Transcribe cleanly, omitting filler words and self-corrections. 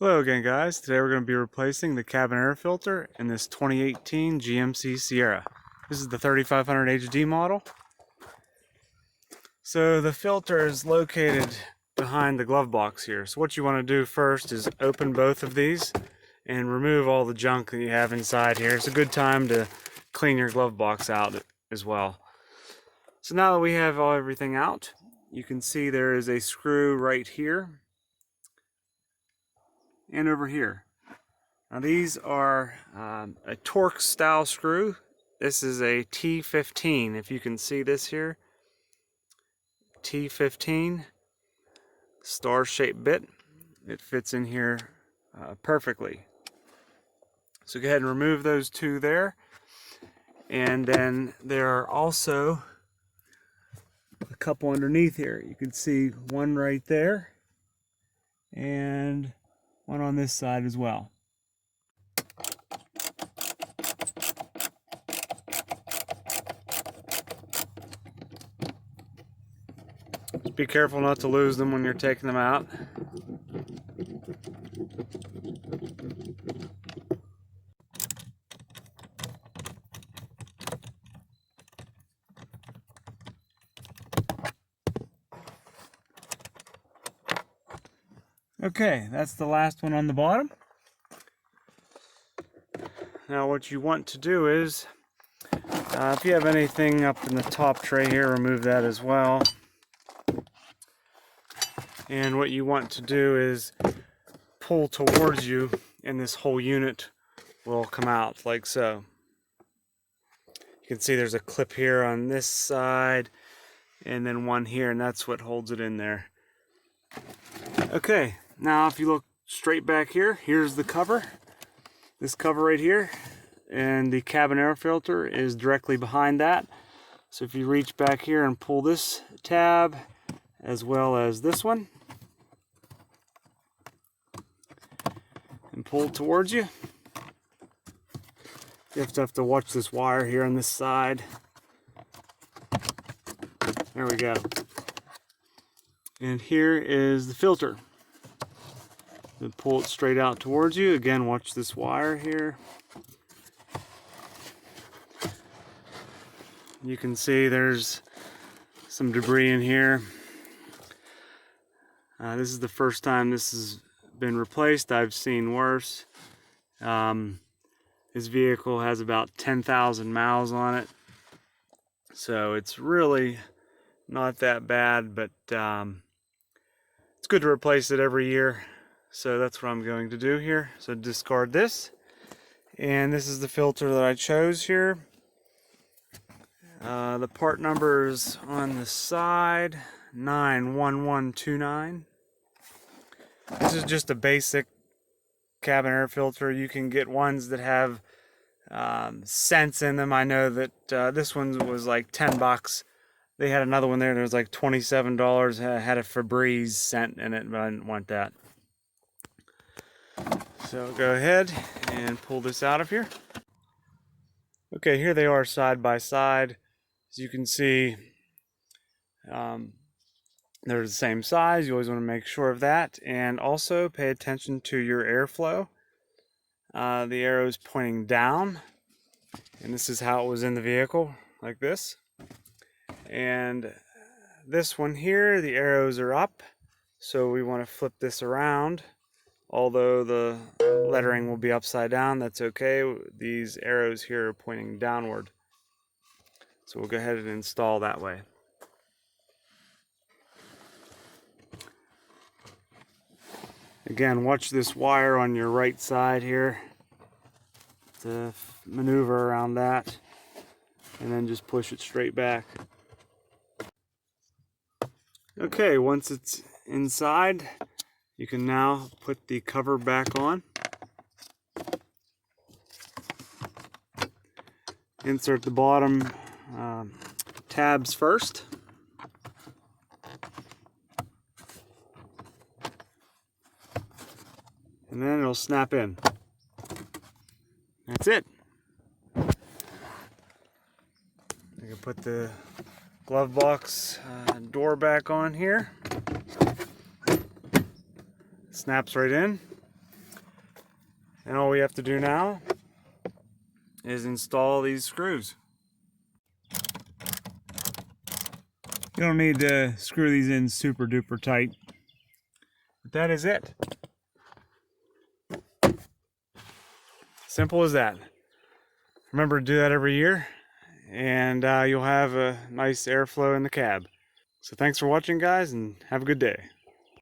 Hello again, guys. Today we're going to be replacing the cabin air filter in this 2018 GMC Sierra. This is the 3500 HD model. So the filter is located behind the glove box here. So what you want to do first is open both of these and remove all the junk that you have inside here. It's a good time to clean your glove box out as well. So now that we have everything out, you can see there is a screw right here and over here. Now these are a Torx style screw. This is a T15, if you can see this here. T15 star shaped bit. It fits in here perfectly. So go ahead and remove those two there. And then there are also a couple underneath here. You can see one right there and one on this side as well. Just be careful not to lose them when you're taking them out. Okay, that's the last one on the bottom. Now what you want to do is, if you have anything up in the top tray here, remove that as well. And what you want to do is pull towards you, and this whole unit will come out like so. You can see there's a clip here on this side and then one here, and that's what holds it in there. Okay, now if you look straight back here, here's the cover. This cover right here, and the cabin air filter is directly behind that. So if you reach back here and pull this tab as well as this one and pull it towards you, you have to watch this wire here on this side. There we go. And here is the filter. Then pull it straight out towards you. Again, watch this wire here. You can see there's some debris in here. This is the first time this has been replaced. I've seen worse. This vehicle has about 10,000 miles on it, so it's really not that bad, but it's good to replace it every year. So that's what I'm going to do here. So discard this, and this is the filter that I chose here. The part number is on the side, 91129. This is just a basic cabin air filter. You can get ones that have scents in them. I know that this one was like 10 bucks. They had another one there that was like $27. Had a Febreze scent in it, but I didn't want that. So go ahead and pull this out of here. Okay, here they are side by side. As you can see, they're the same size. You always want to make sure of that, and also pay attention to your airflow. The arrow is pointing down, and this is how it was in the vehicle, like this. And this one here, the arrows are up, so we want to flip this around. Although the lettering will be upside down, that's okay. These arrows here are pointing downward. So we'll go ahead and install that way. Again, watch this wire on your right side here to maneuver around that, and then just push it straight back. Okay, once it's inside, you can now put the cover back on. Insert the bottom tabs first. And then it'll snap in. That's it. You can put the glove box door back on here. Snaps right in. And all we have to do now is install these screws. You don't need to screw these in super duper tight. But that is it. Simple as that. Remember to do that every year, and you'll have a nice airflow in the cab. So thanks for watching, guys, and have a good day.